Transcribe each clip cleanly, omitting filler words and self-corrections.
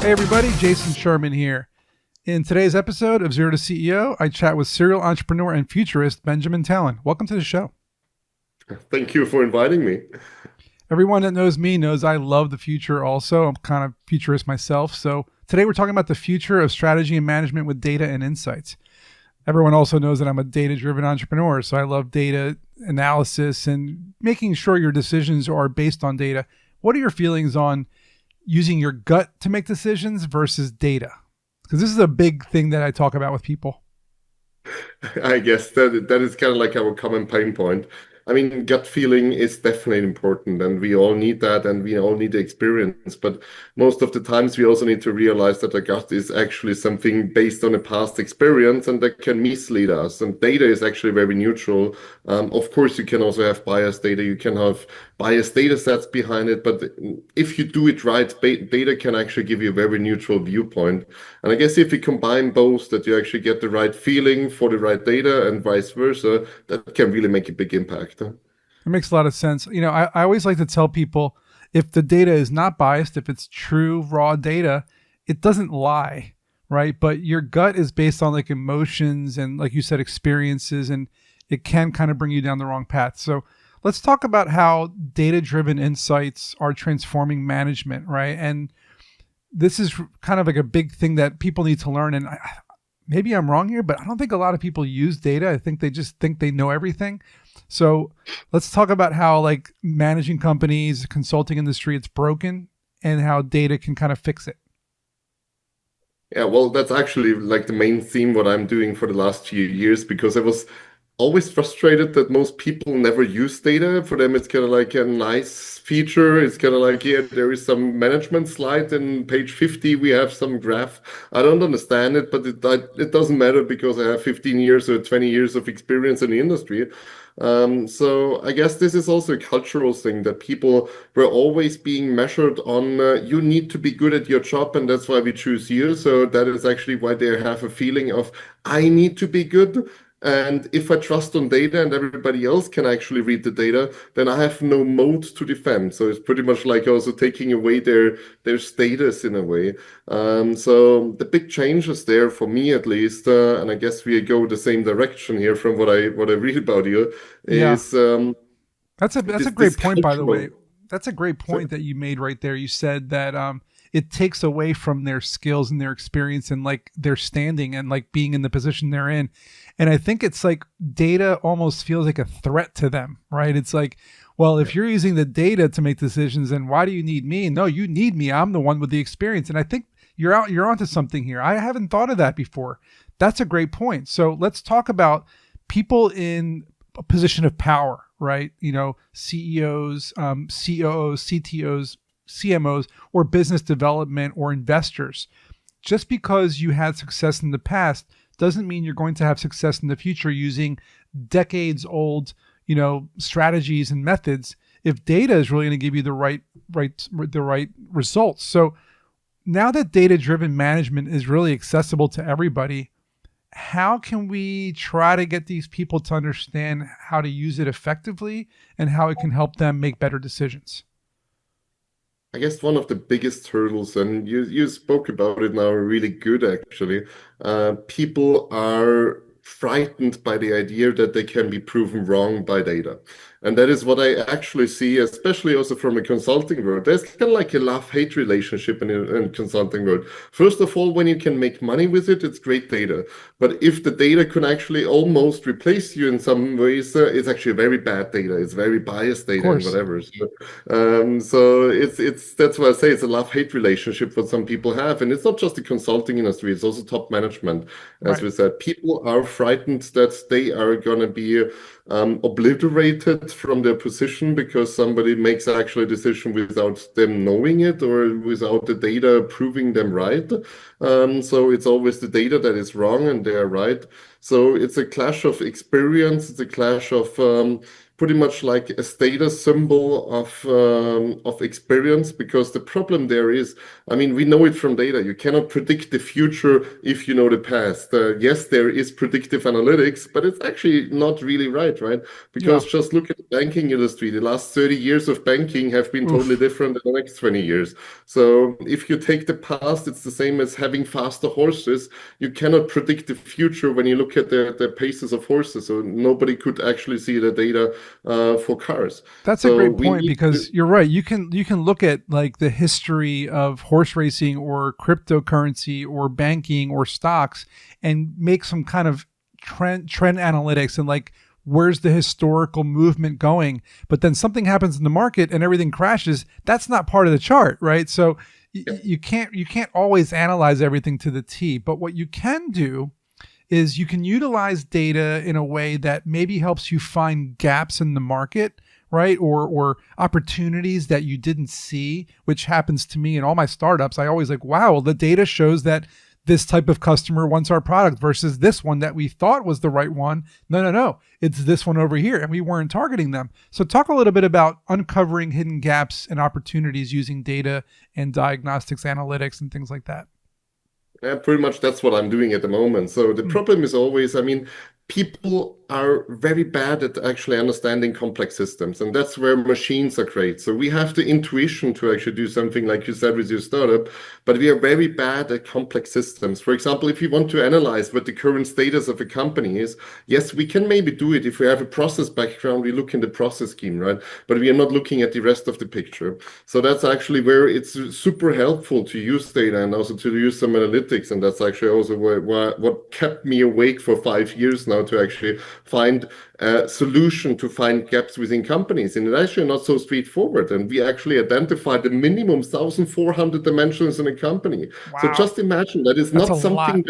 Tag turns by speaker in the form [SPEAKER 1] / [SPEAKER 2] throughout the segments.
[SPEAKER 1] Hey everybody, Jason Sherman here. In today's episode of Zero to CEO, I chat with serial entrepreneur and futurist Benjamin Talin. Welcome to the show.
[SPEAKER 2] Thank you for inviting me.
[SPEAKER 1] Everyone that knows me knows I love the future also. I'm kind of futurist myself. So today we're talking about the future of strategy and management with data and insights. Everyone also knows that I'm a data-driven entrepreneur, so I love data analysis and making sure your decisions are based on data. What are your feelings on using your gut to make decisions versus data? Because this is a big thing that I talk about with people.
[SPEAKER 2] I guess that is kind of like our common pain point. I mean, gut feeling is definitely important, and we all need that, and we all need the experience. But most of the times, we also need to realize that the gut is actually something based on a past experience, and that can mislead us. And data is actually very neutral. Of course, you can also have biased data. You can have biased data sets behind it, but if you do it right, data can actually give you a very neutral viewpoint. And I guess if you combine both, that you actually get the right feeling for the right data and vice versa, that can really make a big impact.
[SPEAKER 1] It makes a lot of sense. You know, I always like to tell people if the data is not biased, if it's true, raw data, it doesn't lie, right? But your gut is based on like emotions and, like you said, experiences, and it can kind of bring you down the wrong path. So let's talk about how data driven insights are transforming management, right? And this is kind of like a big thing that people need to learn. And maybe I'm wrong here, but I don't think a lot of people use data. I think they just think they know everything. So let's talk about how like managing companies, consulting industry, it's broken, and how data can kind of fix it.
[SPEAKER 2] Yeah, well, that's actually like the main theme what I'm doing for the last few years because I was always frustrated that most people never use data. For them, it's kind of like a nice feature. It's kind of like, yeah, there is some management slide in page 50. We have some graph. I don't understand it, but it doesn't matter because I have 15 years or 20 years of experience in the industry. So I guess this is also a cultural thing that people were always being measured on, you need to be good at your job, and that's why we choose you. So that is actually why they have a feeling of, I need to be good. And if I trust on data and everybody else can actually read the data, then I have no mode to defend. So it's pretty much like also taking away their status in a way. So the big changes there for me at least, and I guess we go the same direction here from what I read about you,
[SPEAKER 1] Yeah,
[SPEAKER 2] is
[SPEAKER 1] that's a
[SPEAKER 2] this
[SPEAKER 1] great point, by the
[SPEAKER 2] cultural.
[SPEAKER 1] way. That's a great
[SPEAKER 2] So
[SPEAKER 1] point that you made right there. You said that it takes away from their skills and their experience and like their standing and like being in the position they're in. And I think it's like data almost feels like a threat to them, right? It's like, well, if you're using the data to make decisions, then why do you need me? No, you need me. I'm the one with the experience. And I think you're onto something here. I haven't thought of that before. That's a great point. So let's talk about people in a position of power, right? You know, CEOs, COOs, CTOs, CMOs, or business development or investors. Just because you had success in the past doesn't mean you're going to have success in the future using decades old, you know, strategies and methods if data is really going to give you the right results. So now that data driven management is really accessible to everybody, how can we try to get these people to understand how to use it effectively and how it can help them make better decisions?
[SPEAKER 2] I guess one of the biggest hurdles, and you spoke about it now, really good actually. People are frightened by the idea that they can be proven wrong by data. And that is what I actually see, especially also from a consulting world. There's kind of like a love-hate relationship in consulting world. First of all, when you can make money with it, it's great data. But if the data can actually almost replace you in some ways, it's actually very bad data. It's very biased
[SPEAKER 1] Of
[SPEAKER 2] data and
[SPEAKER 1] course.
[SPEAKER 2] whatever. So it's that's why I say it's a love-hate relationship what some people have, and it's not just the consulting industry; it's also top management. As
[SPEAKER 1] Right.
[SPEAKER 2] we said, people are frightened that they are gonna be obliterated from their position because somebody makes actually a decision without them knowing it or without the data proving them right. So it's always the data that is wrong and they are right. So it's a clash of experience. It's a clash of pretty much like a status symbol of experience, because the problem there is, I mean, we know it from data. You cannot predict the future if you know the past. Yes, there is predictive analytics, but it's actually not really right?
[SPEAKER 1] Yeah.
[SPEAKER 2] Because just look at the banking industry. The last 30 years of banking have been totally
[SPEAKER 1] Oof.
[SPEAKER 2] different than the next 20 years. So if you take the past, it's the same as having faster horses. You cannot predict the future when you look at the paces of horses. So nobody could actually see the data for cars.
[SPEAKER 1] That's a
[SPEAKER 2] So
[SPEAKER 1] great
[SPEAKER 2] we
[SPEAKER 1] point
[SPEAKER 2] need
[SPEAKER 1] because
[SPEAKER 2] to,
[SPEAKER 1] you're right. You can look at like the history of horse racing or cryptocurrency or banking or stocks and make some kind of trend analytics and like where's the historical movement going. But then something happens in the market and everything crashes. That's not part of the chart, right? So
[SPEAKER 2] yeah,
[SPEAKER 1] you can't always analyze everything to the T. But what you can do is you can utilize data in a way that maybe helps you find gaps in the market, right? Or opportunities that you didn't see, which happens to me in all my startups. I always like, wow, the data shows that this type of customer wants our product versus this one that we thought was the right one. No. It's this one over here and we weren't targeting them. So talk a little bit about uncovering hidden gaps and opportunities using data and diagnostics analytics and things like that.
[SPEAKER 2] yeah, pretty much that's what I'm doing at the moment. So the
[SPEAKER 1] Hmm.
[SPEAKER 2] problem is always, I mean, people are very bad at actually understanding complex systems, and that's where machines are great. So we have the intuition to actually do something like you said with your startup, but we are very bad at complex systems. For example, if you want to analyze what the current status of a company is, yes, we can maybe do it if we have a process background. We look in the process scheme, right? But we are not looking at the rest of the picture. So that's actually where it's super helpful to use data and also to use some analytics. And that's actually also what kept me awake for 5 years now to actually find a solution to find gaps within companies. And it's actually not so straightforward. And we actually identified the minimum 1,400 dimensions in a company. So
[SPEAKER 1] Wow.
[SPEAKER 2] just imagine that is
[SPEAKER 1] That's a
[SPEAKER 2] not
[SPEAKER 1] lot.
[SPEAKER 2] something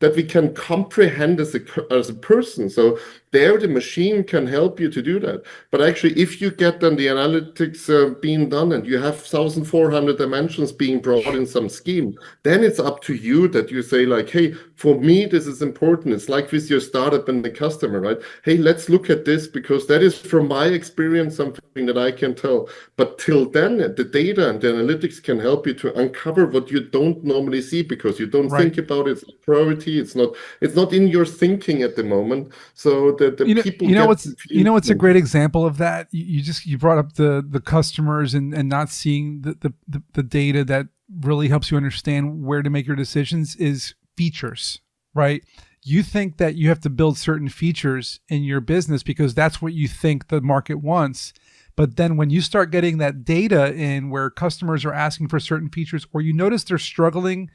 [SPEAKER 2] that we can comprehend as a person. So there the machine can help you to do that. But actually, if you get then the analytics being done and you have 1,400 dimensions being brought in some scheme, then it's up to you that you say like, hey, for me, this is important. It's like with your startup and the customer, right? Hey, let's look at this because that is from my experience something that I can tell. But till then, the data and the analytics can help you to uncover what you don't normally see because you don't
[SPEAKER 1] Right.
[SPEAKER 2] think about it. It's a priority. It's not in your thinking at the moment. So the
[SPEAKER 1] you know
[SPEAKER 2] people
[SPEAKER 1] you know
[SPEAKER 2] get
[SPEAKER 1] what's you
[SPEAKER 2] confused.
[SPEAKER 1] know what's a great example of that. You brought up the customers and not seeing the data that really helps you understand where to make your decisions is features, right? You think that you have to build certain features in your business because that's what you think the market wants. But then when you start getting that data in where customers are asking for certain features or you notice they're struggling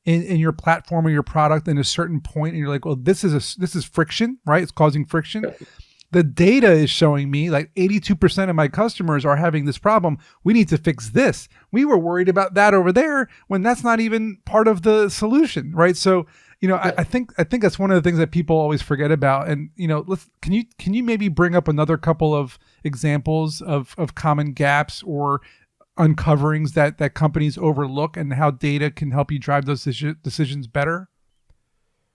[SPEAKER 1] in your platform or your product in a certain point and you're like, well, this is friction, right? It's causing friction. The data is showing me like 82% of my customers are having this problem. We need to fix this. We were worried about that over there when that's not even part of the solution, right? So,
[SPEAKER 2] Yeah.
[SPEAKER 1] I think that's one of the things that people always forget about. And let's can you maybe bring up another couple of examples of common gaps or uncoverings that companies overlook and how data can help you drive those decisions better?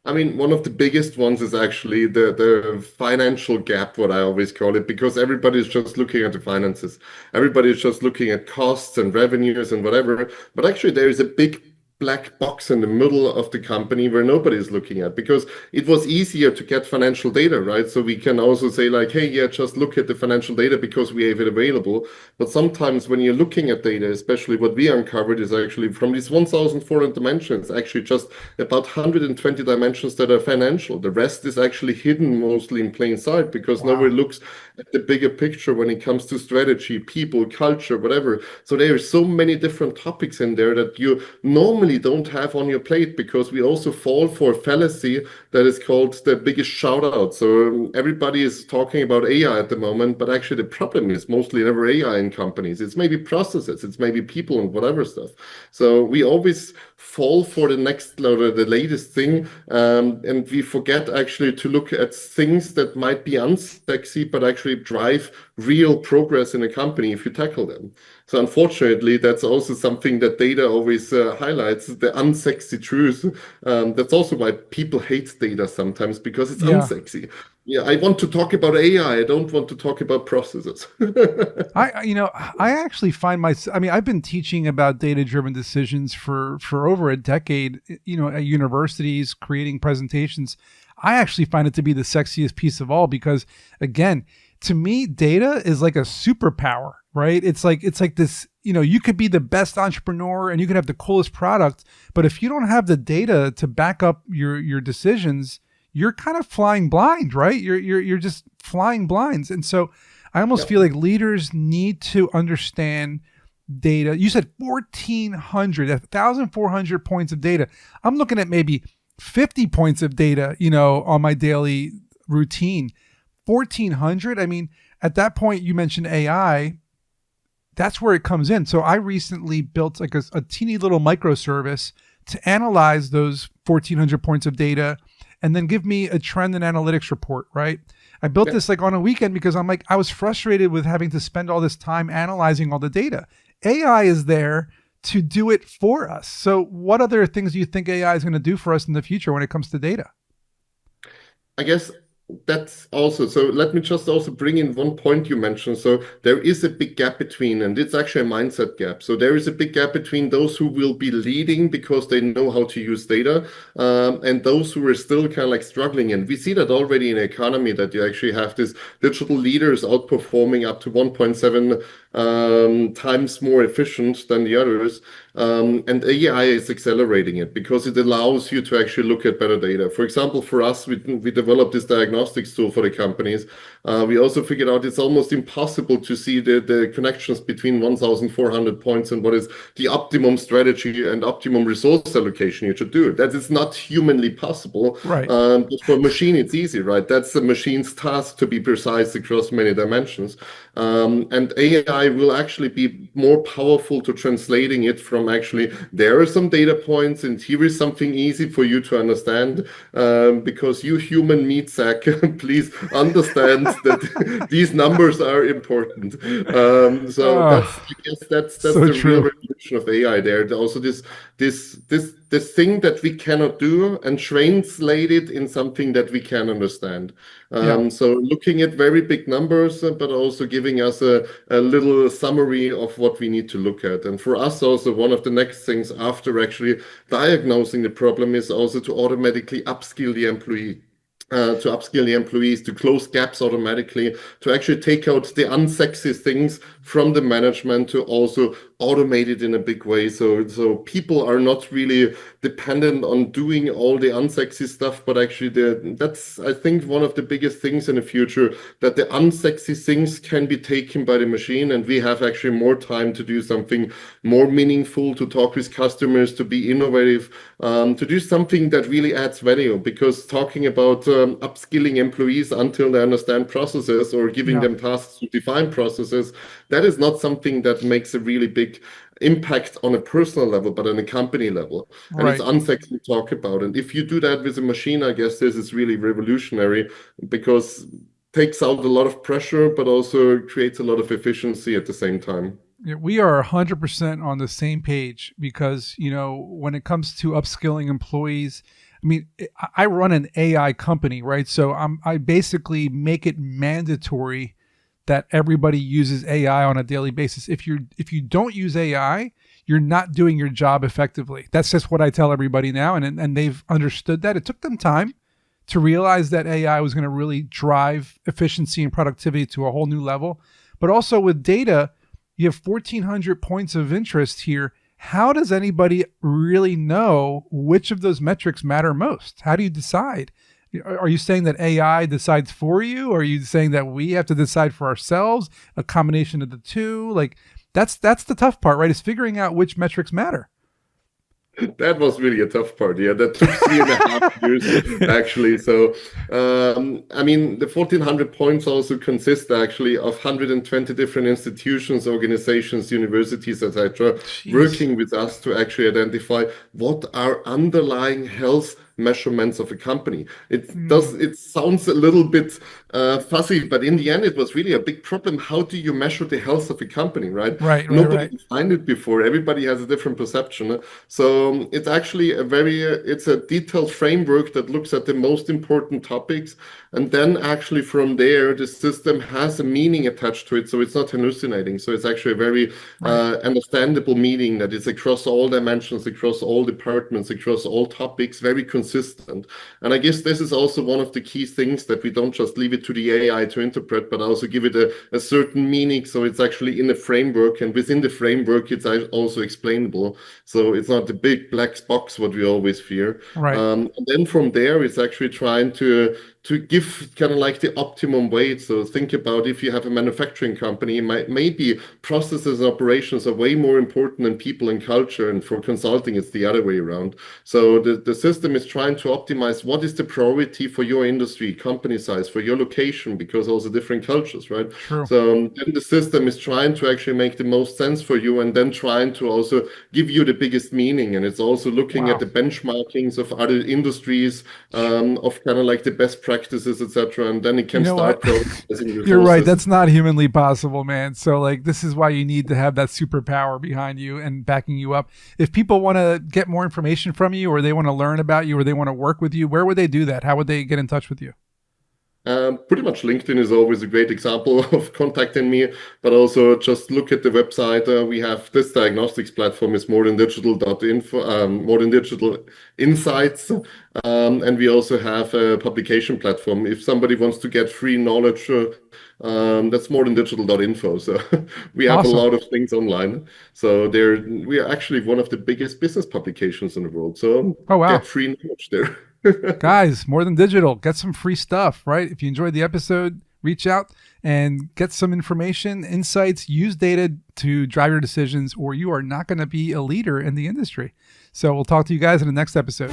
[SPEAKER 2] I mean, one of the biggest ones is actually the financial gap, what I always call it, because everybody's just looking at the finances. Everybody's just looking at costs and revenues and whatever. But actually, there is a big black box in the middle of the company where nobody's looking at because it was easier to get financial data, right? So we can also say like, hey, yeah, just look at the financial data because we have it available. But sometimes when you're looking at data, especially what we uncovered is actually from these 1,400 dimensions, actually just about 120 dimensions that are financial. The rest is actually hidden mostly in plain sight because nobody
[SPEAKER 1] Wow.
[SPEAKER 2] looks at the bigger picture when it comes to strategy, people, culture, whatever. So there are so many different topics in there that you normally don't have on your plate because we also fall for a fallacy that is called the biggest shout out. So everybody is talking about AI at the moment, but actually the problem is mostly never AI in companies. It's maybe processes, it's maybe people and whatever stuff. So we always fall for the next or the latest thing, and we forget actually to look at things that might be unsexy, but actually drive real progress in a company if you tackle them. So unfortunately, that's also something that data always highlights, the unsexy truth. That's also why people hate data sometimes because it's
[SPEAKER 1] Yeah.
[SPEAKER 2] unsexy. Yeah, I want to talk about AI. I don't want to talk about processes.
[SPEAKER 1] I actually find I mean, I've been teaching about data-driven decisions for over a decade, at universities, creating presentations. I actually find it to be the sexiest piece of all because, again, to me, data is like a superpower, right? It's like this, you could be the best entrepreneur and you could have the coolest product, but if you don't have the data to back up your decisions, you're kind of flying blind, right? You're just flying blinds. And so I almost feel
[SPEAKER 2] Yep.
[SPEAKER 1] like leaders need to understand data. You said 1,400, 1,400 points of data. I'm looking at maybe 50 points of data, on my daily routine. 1,400. I mean, at that point, you mentioned AI. That's where it comes in. So I recently built like a teeny little microservice to analyze those 1,400 points of data and then give me a trend and analytics report, right? I built
[SPEAKER 2] Yep.
[SPEAKER 1] this like on a weekend because I'm like, I was frustrated with having to spend all this time analyzing all the data. AI is there to do it for us. So, what other things do you think AI is going to do for us in the future when it comes to data?
[SPEAKER 2] I guess that's also so. Let me just also bring in one point you mentioned. So there is a big gap between, and it's actually a mindset gap. So there is a big gap between those who will be leading because they know how to use data, and those who are still kind of like struggling. And we see that already in the economy that you actually have these digital leaders outperforming up to 1.7 times more efficient than the others. And AI is accelerating it because it allows you to actually look at better data. For example, for us, we developed this diagnostics tool for the companies. We also figured out it's almost impossible to see the connections between 1,400 points and what is the optimum strategy and optimum resource allocation you should do. That is not humanly possible.
[SPEAKER 1] Right.
[SPEAKER 2] But for a machine, it's easy, right? That's a machine's task to be precise across many dimensions. And AI will actually be more powerful to translating it from actually there are some data points and here is something easy for you to understand because you human meat sack, please understand that these numbers are important. So that's
[SPEAKER 1] Oh,
[SPEAKER 2] I guess that's
[SPEAKER 1] so
[SPEAKER 2] the real
[SPEAKER 1] true.
[SPEAKER 2] revolution of AI there. Also this thing that we cannot do and translate it in something that we can understand.
[SPEAKER 1] Yeah.
[SPEAKER 2] So looking at very big numbers, but also giving us a little summary of what we need to look at. And for us, also one of the next things after actually diagnosing the problem is also to automatically upskill the employee. To upskill the employees, to close gaps automatically, to actually take out the unsexy things from the management, to also automate it in a big way. So people are not really dependent on doing all the unsexy stuff, but actually that's I think one of the biggest things in the future, that the unsexy things can be taken by the machine and we have actually more time to do something more meaningful, to talk with customers, to be innovative, to do something that really adds value. Because talking about upskilling employees until they understand processes or giving
[SPEAKER 1] Yeah.
[SPEAKER 2] them tasks to define processes, that is not something that makes a really big impact on a personal level, but on a company level. And it's
[SPEAKER 1] Right.
[SPEAKER 2] unsexy to talk about. And if you do that with a machine, I guess this is really revolutionary because it takes out a lot of pressure, but also creates a lot of efficiency at the same time.
[SPEAKER 1] Yeah, we are 100% on the same page because, when it comes to upskilling employees, I mean, I run an AI company, right? So I basically make it mandatory that everybody uses AI on a daily basis. If you don't use AI, you're not doing your job effectively. That's just what I tell everybody now, and they've understood that. It took them time to realize that AI was going to really drive efficiency and productivity to a whole new level. But also with data, you have 1,400 points of interest here. How does anybody really know which of those metrics matter most? How do you decide? Are you saying that AI decides for you? Or are you saying that we have to decide for ourselves? A combination of the two? Like that's the tough part, right? Is figuring out which metrics matter.
[SPEAKER 2] That was really a tough part. Yeah, that took 3.5 years actually. So, I mean, the 1,400 points also consist actually of 120 different institutions, organizations, universities, etc.,
[SPEAKER 1] Jeez.
[SPEAKER 2] working with us to actually identify what are underlying health measurements of a company.
[SPEAKER 1] Mm.
[SPEAKER 2] It sounds a little bit fuzzy, but in the end, it was really a big problem. How do you measure the health of a company, right?
[SPEAKER 1] Right, right,
[SPEAKER 2] Nobody
[SPEAKER 1] right,
[SPEAKER 2] defined it before. Everybody has a different perception. So it's actually it's a detailed framework that looks at the most important topics. And then actually from there, the system has a meaning attached to it. So it's not hallucinating. So it's actually a very
[SPEAKER 1] right.
[SPEAKER 2] understandable meaning that is across all dimensions, across all departments, across all topics, very consistent. And I guess this is also one of the key things, that we don't just leave it to the AI to interpret, but also give it a certain meaning. So it's actually in a framework, and within the framework, it's also explainable. So it's not the big black box, what we always fear.
[SPEAKER 1] Right.
[SPEAKER 2] And then from there, it's actually trying to give kind of like the optimum weight. So think about, if you have a manufacturing company, maybe processes and operations are way more important than people and culture. And for consulting, it's the other way around. So the system is trying to optimize what is the priority for your industry, company size, for your location, because also different cultures, right?
[SPEAKER 1] True.
[SPEAKER 2] So then the system is trying to actually make the most sense for you, and then trying to also give you the biggest meaning. And it's also looking at
[SPEAKER 1] Wow.
[SPEAKER 2] the benchmarkings of other industries, of kind of like the best practices, etc. And then it
[SPEAKER 1] You
[SPEAKER 2] can
[SPEAKER 1] know what?
[SPEAKER 2] start prioritizing
[SPEAKER 1] You're right.
[SPEAKER 2] resources.
[SPEAKER 1] That's not humanly possible, man. So, like, this is why you need to have that superpower behind you and backing you up. If people want to get more information from you, or they want to learn about you, or they want to work with you, where would they do that? How would they get in touch with you?
[SPEAKER 2] Pretty much LinkedIn is always a great example of contacting me, but also just look at the website. We have this diagnostics platform is moderndigital.info, Modern Digital Insights, and we also have a publication platform. If somebody wants to get free knowledge, that's moderndigital.info. So we have a
[SPEAKER 1] Awesome.
[SPEAKER 2] lot of things online. So we are actually one of the biggest business publications in the world. So
[SPEAKER 1] Oh,
[SPEAKER 2] get
[SPEAKER 1] wow.
[SPEAKER 2] free knowledge there.
[SPEAKER 1] Guys, more than digital, get some free stuff, right? If you enjoyed the episode, reach out and get some information, insights, use data to drive your decisions, or you are not going to be a leader in the industry. So we'll talk to you guys in the next episode.